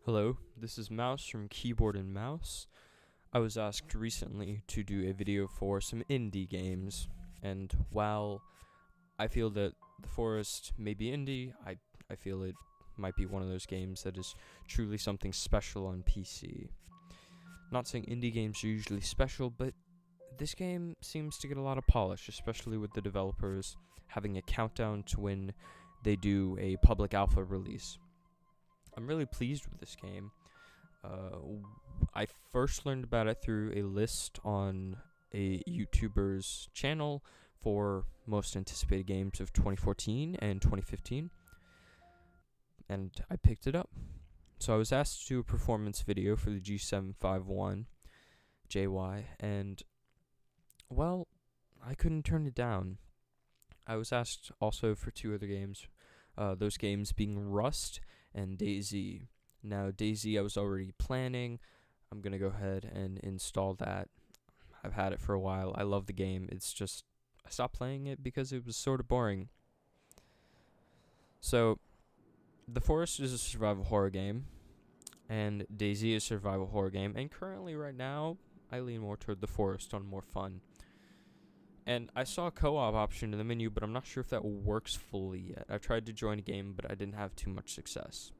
Hello, this is Mouse from Keyboard&Mouse. I was asked recently to do a video for some indie games, and while I feel that The Forest may be indie, I feel it might be one of those games that is truly something special on PC. Not saying indie games are usually special, but this game seems to get a lot of polish, especially with the developers having a countdown to when they do a public alpha release. I'm really pleased with this game. I first learned about it through a list on a YouTuber's channel for most anticipated games of 2014 and 2015, and I picked it up. So I was asked to do a performance video for the G751JY, and, well, I couldn't turn it down. I was asked also for two other games, those games being Rust and DayZ. Now, DayZ I was already planning. I'm going to go ahead and install that. I've had it for a while. I love the game. It's just, I stopped playing it because it was sort of boring. So, The Forest is a survival horror game, and DayZ is a survival horror game, and currently right now, I lean more toward The Forest on more fun. And I saw a co-op option in the menu, but I'm not sure if that works fully yet. I've tried to join a game, but I didn't have too much success.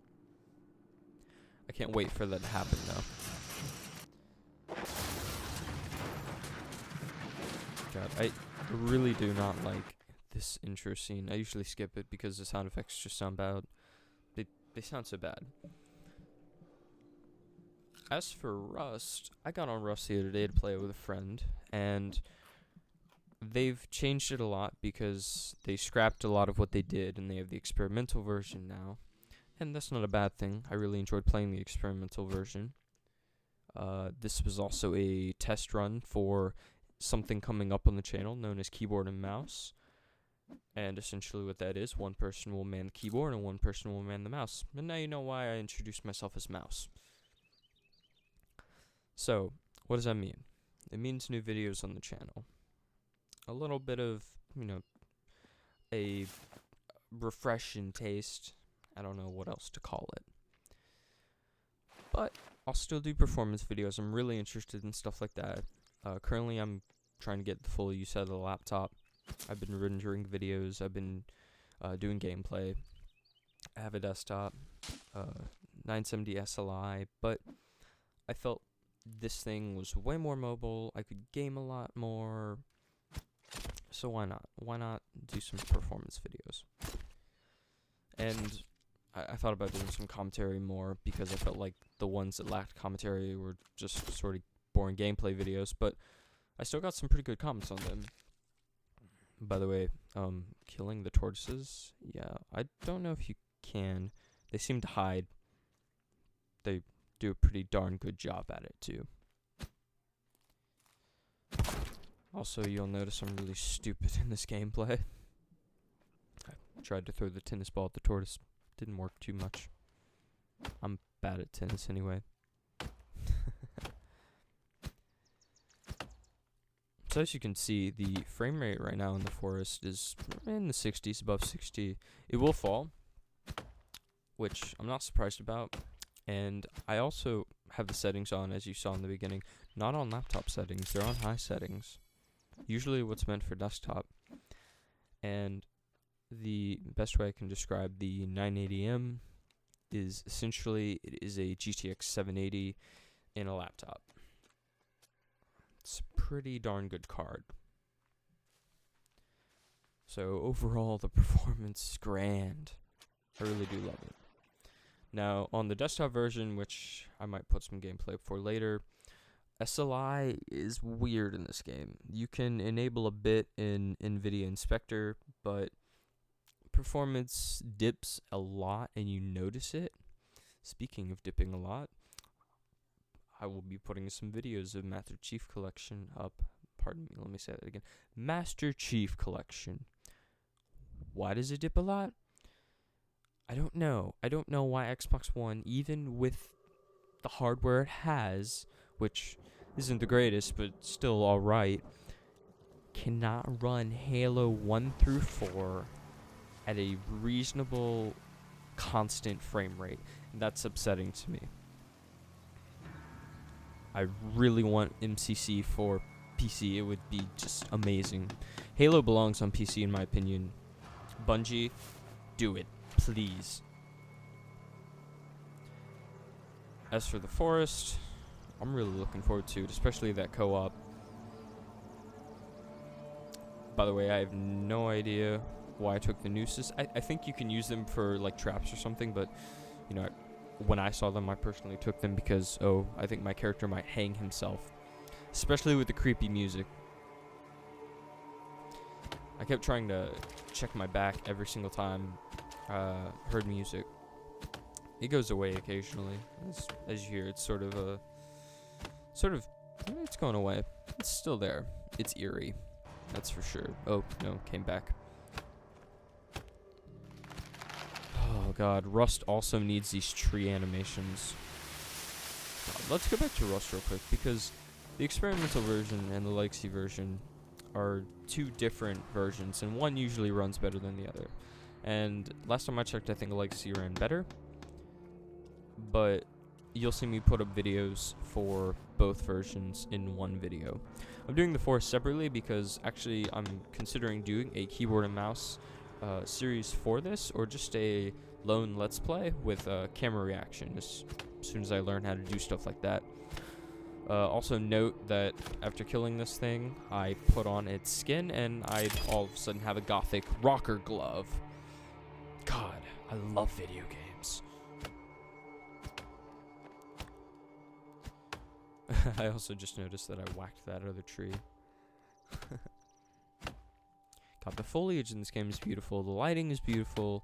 I can't wait for that to happen, though. God, I really do not like this intro scene. I usually skip it because the sound effects just sound bad. They sound so bad. As for Rust, I got on Rust the other day to play it with a friend, and they've changed it a lot because they scrapped a lot of what they did, and they have the experimental version now. And that's not a bad thing. I really enjoyed playing the experimental version. This was also a test run for something coming up on the channel known as Keyboard&Mouse. And essentially what that is, one person will man the keyboard and one person will man the mouse. And now you know why I introduced myself as Mouse. So, what does that mean? It means new videos on the channel. A little bit of, a refreshing taste. I don't know what else to call it. But I'll still do performance videos. I'm really interested in stuff like that. Currently, I'm trying to get the full use out of the laptop. I've been rendering videos. I've been doing gameplay. I have a desktop, 970 SLI, but I felt this thing was way more mobile. I could game a lot more. So why not? Why not do some performance videos? And I thought about doing some commentary more because I felt like the ones that lacked commentary were just sort of boring gameplay videos, but I still got some pretty good comments on them. By the way, killing the tortoises, yeah, I don't know if you can. They seem to hide. They do a pretty darn good job at it, too. Also, you'll notice I'm really stupid in this gameplay. I tried to throw the tennis ball at the tortoise. Didn't work too much. I'm bad at tennis anyway. So as you can see, the frame rate right now in The Forest is in the 60s, above 60. It will fall, which I'm not surprised about. And I also have the settings on, as you saw in the beginning, not on laptop settings. They're on high settings. Usually what's meant for desktop. And the best way I can describe the 980M is essentially it is a GTX 780 in a laptop. It's a pretty darn good card. So overall, the performance is grand. I really do love it. Now, on the desktop version, which I might put some gameplay for later, SLI is weird in this game. You can enable a bit in NVIDIA Inspector, but performance dips a lot and you notice it. Speaking of dipping a lot, I will be putting some videos of Master Chief Collection up. Pardon me, let me say that again. Master Chief Collection. Why does it dip a lot? I don't know. I don't know why Xbox One, even with the hardware it has, which isn't the greatest, but still alright, cannot run Halo 1 through 4 at a reasonable constant frame rate, and that's upsetting to me. I really want MCC for PC. It would be just amazing. Halo belongs on PC in my opinion. Bungie, do it, please. As for the forest, I'm really looking forward to it, especially that co-op. By the way, I have no idea why I took the nooses. I think you can use them for like traps or something, but you know, when I saw them, I personally took them because, I think my character might hang himself, especially with the creepy music. I kept trying to check my back every single time heard music. It goes away occasionally, as you hear. It's it's going away. It's still there. It's eerie, that's for sure. Oh no, came back. Oh god, Rust also needs these tree animations. God, let's go back to Rust real quick, because the experimental version and the legacy version are two different versions, and one usually runs better than the other. And last time I checked, I think the legacy ran better, but you'll see me put up videos for both versions in one video. I'm doing the forest separately because actually I'm considering doing a keyboard and mouse series for this, or just a lone let's play with camera reaction as soon as I learn how to do stuff like that. Also note that after killing this thing, I put on its skin and I all of a sudden have a gothic rocker glove. God, I love video games. I also just noticed that I whacked that other tree. God, the foliage in this game is beautiful. The lighting is beautiful.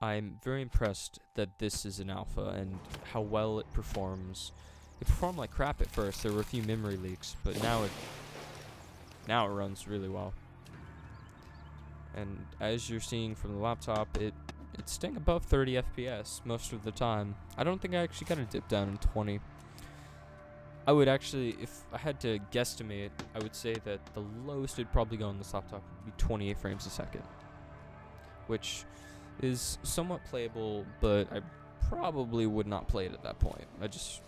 I'm very impressed that this is an alpha and how well it performs. It performed like crap at first. There were a few memory leaks, but now it runs really well. And as you're seeing from the laptop, it's staying above 30 FPS most of the time. I don't think I actually got a dip down in 20. I would actually, if I had to guesstimate, I would say that the lowest it'd probably go on this laptop would be 28 frames a second, which is somewhat playable, but I probably would not play it at that point. I just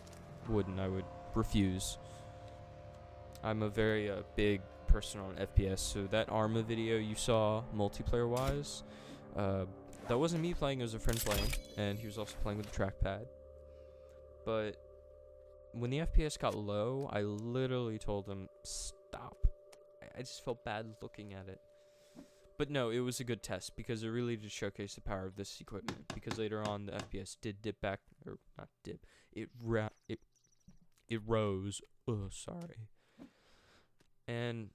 wouldn't. I would refuse. I'm a very big person on FPS, so that Arma video you saw multiplayer-wise, that wasn't me playing, it was a friend playing, and he was also playing with the trackpad. But when the FPS got low, I literally told him, stop. I just felt bad looking at it. But no, it was a good test, because it really did showcase the power of this equipment, because later on the FPS did dip back, or not dip, it rose. Oh, sorry. And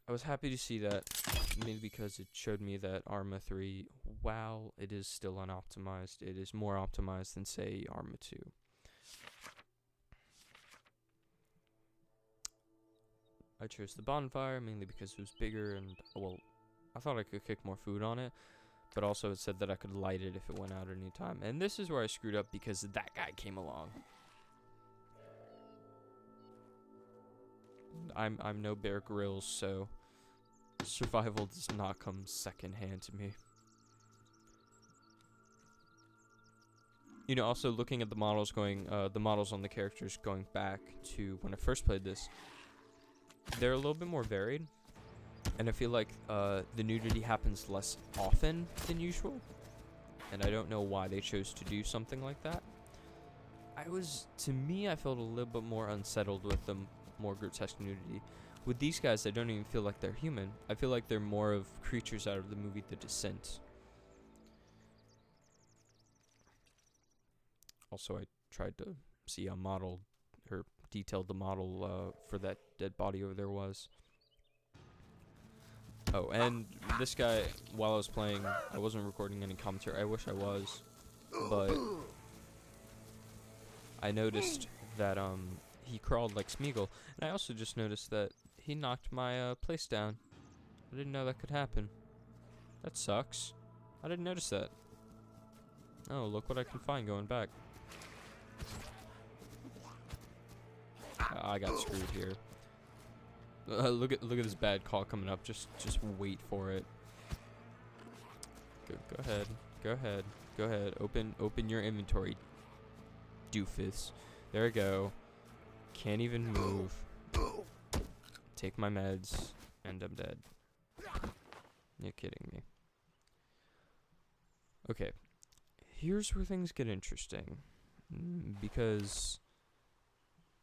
I was happy to see that, mainly because it showed me that Arma 3, while it is still unoptimized, it is more optimized than, say, Arma 2. I chose the bonfire mainly because it was bigger and, well, I thought I could cook more food on it, but also it said that I could light it if it went out at any time. And this is where I screwed up because that guy came along. I'm no Bear Grylls, so survival does not come second hand to me. You know, also looking at the models the models on the characters going back to when I first played this, they're a little bit more varied, and I feel like the nudity happens less often than usual, and I don't know why they chose to do something like that. To me, I felt a little bit more unsettled with the more grotesque nudity. With these guys, I don't even feel like they're human. I feel like they're more of creatures out of the movie The Descent. Also, I tried to see how modeled or detailed the model for that dead body over there was. Oh, and this guy, while I was playing, I wasn't recording any commentary. I wish I was, but I noticed that he crawled like Smeagol, and I also just noticed that he knocked my place down. I didn't know that could happen. That sucks. I didn't notice that. Oh, look what I can find going back. I got screwed here. Look at this bad call coming up. Just wait for it. Go ahead. Go ahead. Go ahead. Open your inventory, doofus. There we go. Can't even move. Take my meds, and I'm dead. You're kidding me. Okay. Here's where things get interesting. Because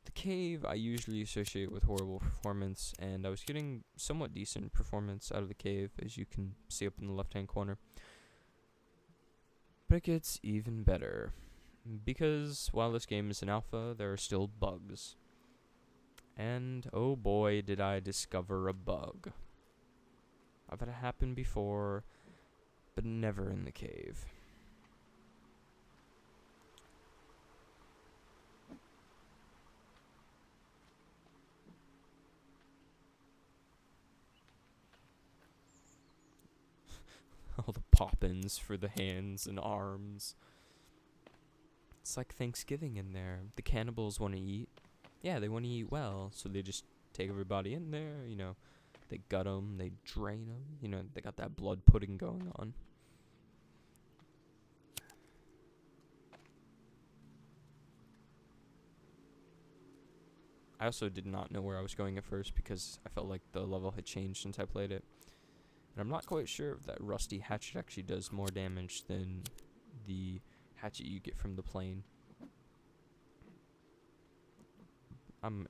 the cave I usually associate with horrible performance, and I was getting somewhat decent performance out of the cave, as you can see up in the left-hand corner. But it gets even better. Because while this game is in alpha, there are still bugs. And oh boy, did I discover a bug. I've had it happen before, but never in the cave. All the pop-ins for the hands and arms. It's like Thanksgiving in there. The cannibals want to eat. Yeah, they want to eat well, so they just take everybody in there, you know. They gut them, they drain them. You know, they got that blood pudding going on. I also did not know where I was going at first because I felt like the level had changed since I played it. And I'm not quite sure if that rusty hatchet actually does more damage than the hatchet you get from the plane.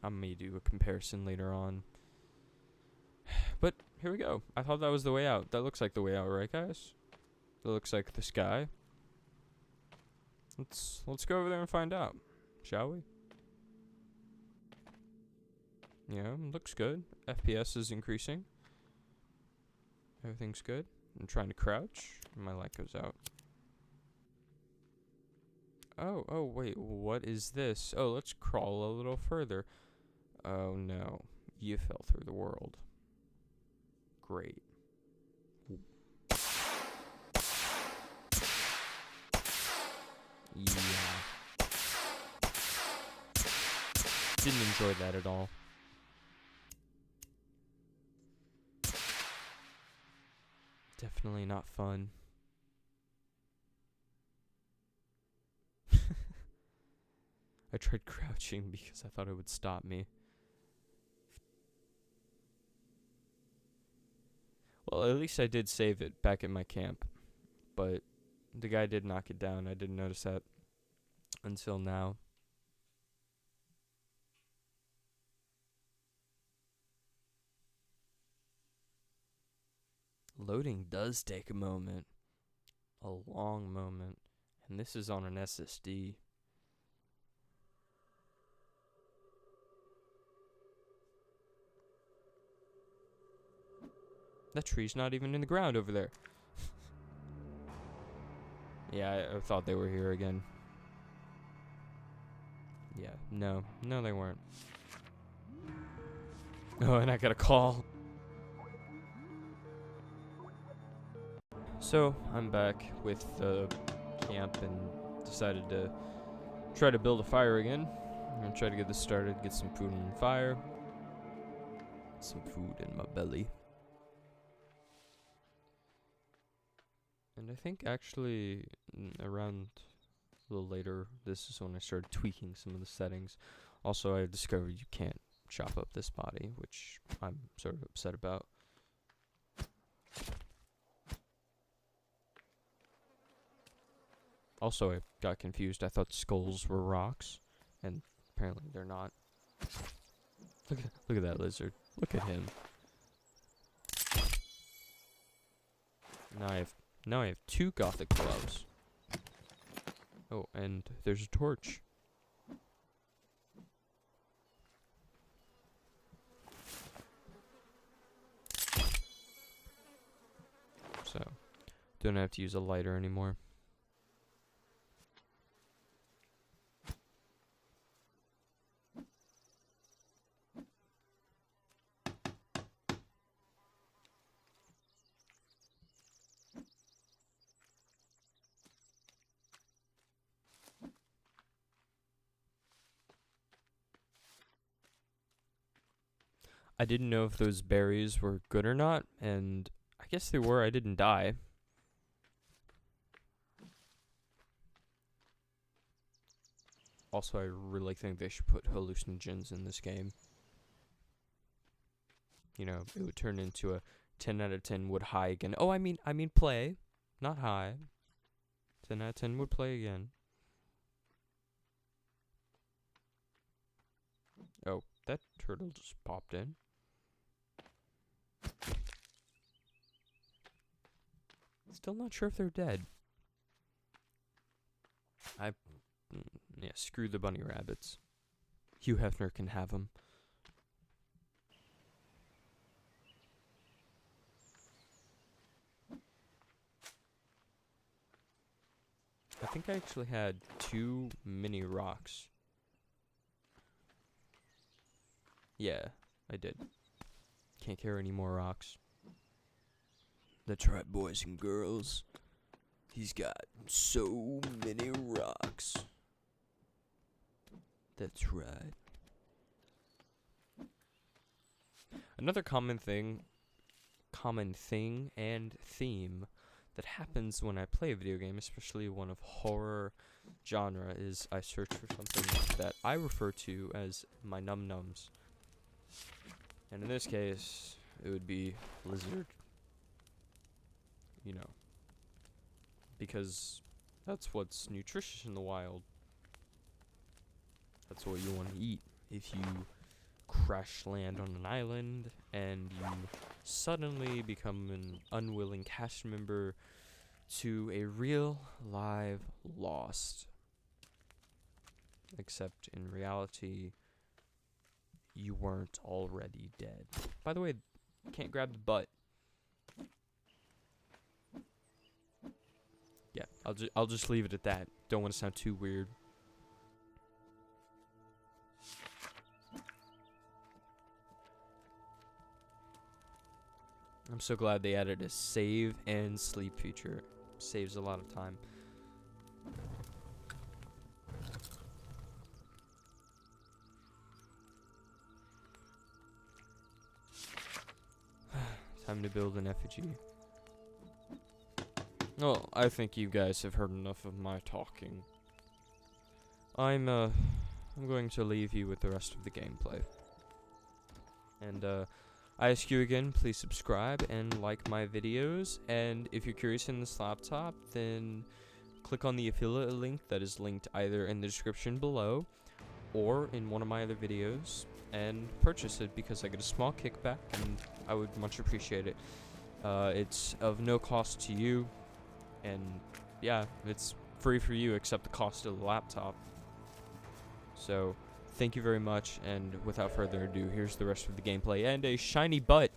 I may do a comparison later on. But here we go. I thought that was the way out. That looks like the way out, right, guys? That looks like the sky. Let's go over there and find out, shall we? Yeah, looks good. FPS is increasing. Everything's good. I'm trying to crouch. My light goes out. Oh, wait, what is this? Oh, let's crawl a little further. Oh, no. You fell through the world. Great. Yeah. Didn't enjoy that at all. Definitely not fun. I tried crouching because I thought it would stop me. Well, at least I did save it back at my camp. But the guy did knock it down. I didn't notice that until now. Loading does take a moment. A long moment. And this is on an SSD. That tree's not even in the ground over there. Yeah, I thought they were here again. Yeah, no, they weren't. Oh, and I got a call. So, I'm back with the camp and decided to try to build a fire again. I'm gonna try to get this started, get some food on the fire. Some food in my belly. And I think actually around a little later, this is when I started tweaking some of the settings. Also, I discovered you can't chop up this body, which I'm sort of upset about. Also, I got confused. I thought skulls were rocks, and apparently they're not. Look at that lizard. Look at him. Now I have 2 gothic gloves. Oh, and there's a torch. So, don't have to use a lighter anymore. I didn't know if those berries were good or not, and I guess they were. I didn't die. Also, I really think they should put hallucinogens in this game. You know, it would turn into a 10 out of 10 would high again. Oh, I mean play, not high. 10 out of 10 would play again. Oh, that turtle just popped in. Still not sure if they're dead. Yeah, screw the bunny rabbits. Hugh Hefner can have them. I think I actually had too many rocks. Yeah, I did. Can't carry any more rocks. That's right, boys and girls. He's got so many rocks. That's right. Another common thing and theme that happens when I play a video game, especially one of horror genre, is I search for something that I refer to as my num-nums. And in this case, it would be lizard. You know. Because that's what's nutritious in the wild. That's what you want to eat if you crash land on an island and you suddenly become an unwilling cast member to a real live Lost. Except in reality, you weren't already dead. By the way, can't grab the butt. Yeah, I'll just leave it at that. Don't want to sound too weird. I'm so glad they added a save and sleep feature. Saves a lot of time. Time to build an effigy. Oh, I think you guys have heard enough of my talking. I'm going to leave you with the rest of the gameplay. And, I ask you again, please subscribe and like my videos. And if you're curious in this laptop, then click on the affiliate link that is linked either in the description below or in one of my other videos and purchase it because I get a small kickback and I would much appreciate it. It's of no cost to you, and yeah, it's free for you except the cost of the laptop. So thank you very much, and without further ado, here's the rest of the gameplay and a shiny butt.